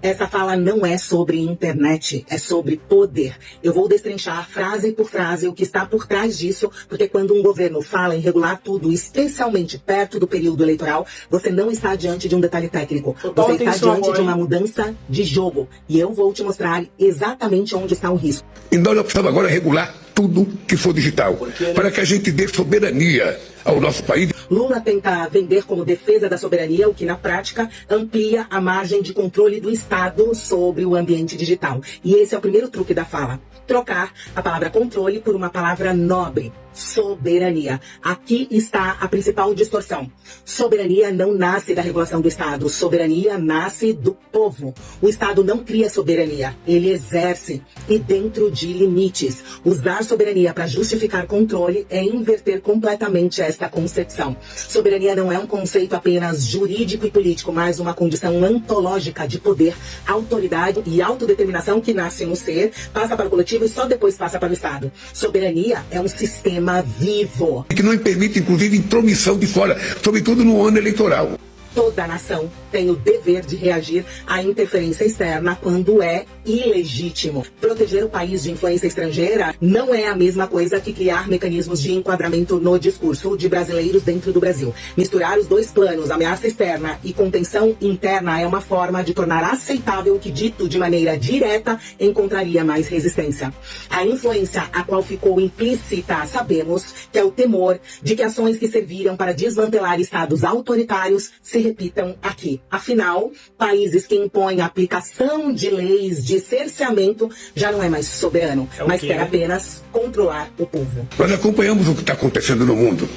Essa fala não é sobre internet, é sobre poder. Eu vou destrinchar frase por frase o que está por trás disso, porque quando um governo fala em regular tudo, especialmente perto do período eleitoral, você não está diante de um detalhe técnico. Você está diante de uma mudança de jogo. E eu vou te mostrar exatamente onde está o risco. E nós precisamos agora regular tudo que for digital, para que a gente dê soberania ao nosso país. Lula tenta vender como defesa da soberania, o que na prática amplia a margem de controle do Estado sobre o ambiente digital. E esse é o primeiro truque da fala. Trocar a palavra controle por uma palavra nobre. Soberania. Aqui está a principal distorção. Soberania não nasce da regulação do Estado. Soberania nasce do povo. O Estado não cria soberania. Ele exerce. E dentro de limites. Usar soberania para justificar controle é inverter completamente esta concepção. Soberania não é um conceito apenas jurídico e político, mas uma condição ontológica de poder, autoridade e autodeterminação que nasce no ser, passa para o coletivo e só depois passa para o Estado. Soberania é um sistema vivo. Que não permite, inclusive, intromissão de fora, sobretudo no ano eleitoral. Toda nação tem o dever de reagir à interferência externa quando é ilegítimo. Proteger o país de influência estrangeira não é a mesma coisa que criar mecanismos de enquadramento no discurso de brasileiros dentro do Brasil. Misturar os dois planos, ameaça externa e contenção interna, é uma forma de tornar aceitável o que, dito de maneira direta, encontraria mais resistência. A influência a qual ficou implícita, sabemos que é o temor de que ações que serviram para desmantelar estados autoritários se repitam aqui. Afinal, países que impõem a aplicação de leis de cerceamento já não é mais soberano, mas quer apenas controlar o povo. Nós acompanhamos o que está acontecendo no mundo.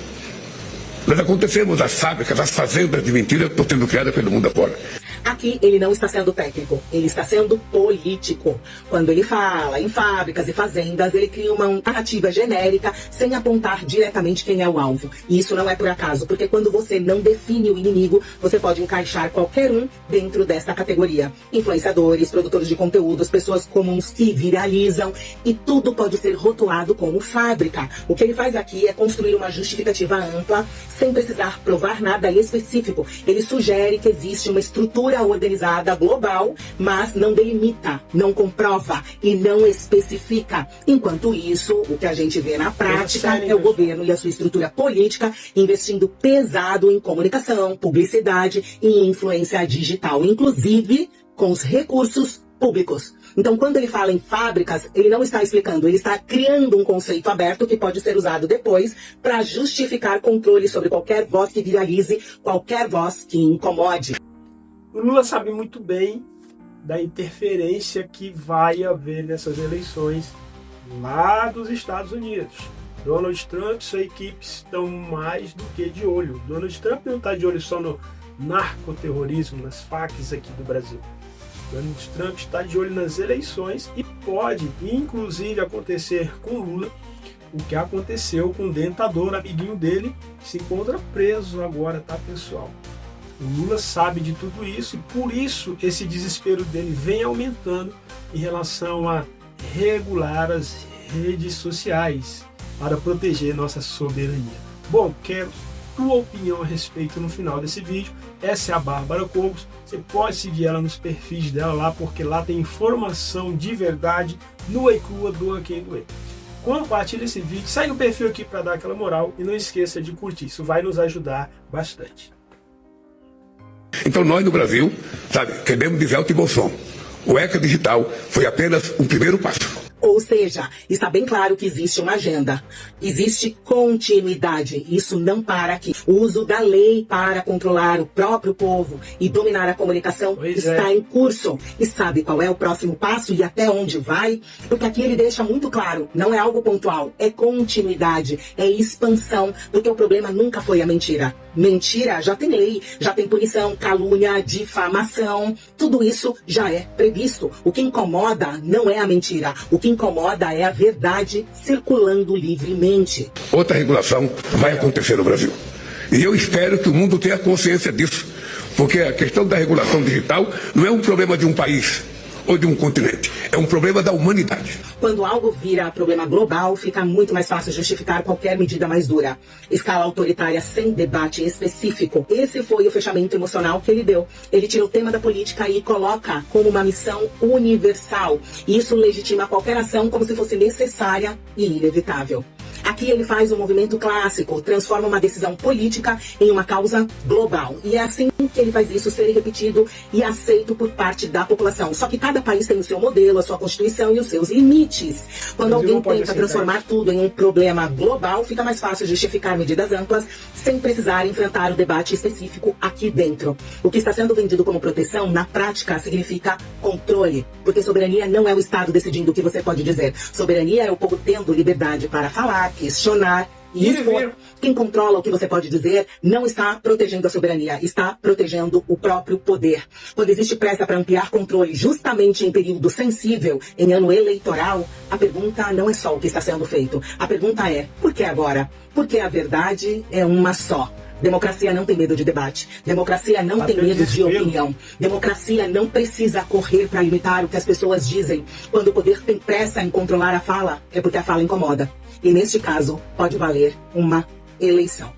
Nós acontecemos as fábricas, as fazendas de mentiras que estão sendo criadas pelo mundo afora. Aqui ele não está sendo técnico, ele está sendo político. Quando ele fala em fábricas e fazendas, ele cria uma narrativa genérica sem apontar diretamente quem é o alvo. E isso não é por acaso, porque quando você não define o inimigo, você pode encaixar qualquer um dentro desta categoria. Influenciadores, produtores de conteúdos, pessoas comuns que viralizam, e tudo pode ser rotulado como fábrica. O que ele faz aqui é construir uma justificativa ampla, sem precisar provar nada específico. Ele sugere que existe uma estrutura organizada global, mas não delimita, não comprova e não especifica. Enquanto isso, o que a gente vê na prática é o governo e a sua estrutura política investindo pesado em comunicação, publicidade e influência digital, inclusive com os recursos públicos. Então, quando ele fala em fábricas, ele não está explicando, ele está criando um conceito aberto que pode ser usado depois para justificar controle sobre qualquer voz que viralize, qualquer voz que incomode. O Lula sabe muito bem da interferência que vai haver nessas eleições lá dos Estados Unidos. Donald Trump e sua equipe estão mais do que de olho. Donald Trump não está de olho só no narcoterrorismo, nas facas aqui do Brasil. Donald Trump está de olho nas eleições e pode, inclusive, acontecer com Lula o que aconteceu com o Dentador, amiguinho dele, que se encontra preso agora, tá, pessoal? O Lula sabe de tudo isso e por isso esse desespero dele vem aumentando em relação a regular as redes sociais para proteger nossa soberania. Bom, quero tua opinião a respeito no final desse vídeo. Essa é a Bárbara Cobos. Você pode seguir ela nos perfis dela lá, porque lá tem informação de verdade, nua e crua, doa quem doer. Compartilhe esse vídeo, segue o perfil aqui para dar aquela moral e não esqueça de curtir, isso vai nos ajudar bastante. Então nós no Brasil, queremos dizer alto e bom som. O ECA digital foi apenas um primeiro passo. Ou seja, está bem claro que existe uma agenda, existe continuidade, isso não para aqui. O uso da lei para controlar o próprio povo e dominar a comunicação está em curso. E sabe qual é o próximo passo e até onde vai? Porque aqui ele deixa muito claro, não é algo pontual, é continuidade, é expansão, porque o problema nunca foi a mentira. Mentira já tem lei, já tem punição, calúnia, difamação, tudo isso já é previsto. O que incomoda não é a mentira, o que incomoda é a verdade circulando livremente. Outra regulação vai acontecer no Brasil. E eu espero que o mundo tenha consciência disso. Porque a questão da regulação digital não é um problema de um país. ou de um continente. É um problema da humanidade. Quando algo vira problema global, fica muito mais fácil justificar qualquer medida mais dura. Escala autoritária sem debate específico. Esse foi o fechamento emocional que ele deu. Ele tira o tema da política e coloca como uma missão universal. Isso legitima qualquer ação como se fosse necessária e inevitável. Aqui ele faz um movimento clássico, transforma uma decisão política em uma causa global. E é assim que ele faz isso ser repetido e aceito por parte da população. Só que cada país tem o seu modelo, a sua constituição e os seus limites. Quando alguém tenta transformar tudo em um problema global, fica mais fácil justificar medidas amplas sem precisar enfrentar o debate específico aqui dentro. O que está sendo vendido como proteção, na prática, significa controle. Porque soberania não é o Estado decidindo o que você pode dizer. Soberania é o povo tendo liberdade para falar, questionar e expor. Quem controla o que você pode dizer não está protegendo a soberania, está protegendo o próprio poder. Quando existe pressa para ampliar controle justamente em período sensível, em ano eleitoral, a pergunta não é só o que está sendo feito. A pergunta é, por que agora? Porque a verdade é uma só. Democracia não tem medo de debate. Democracia não tem medo de opinião. Democracia não precisa correr para limitar o que as pessoas dizem. Quando o poder tem pressa em controlar a fala, é porque a fala incomoda. E neste caso, pode valer uma eleição.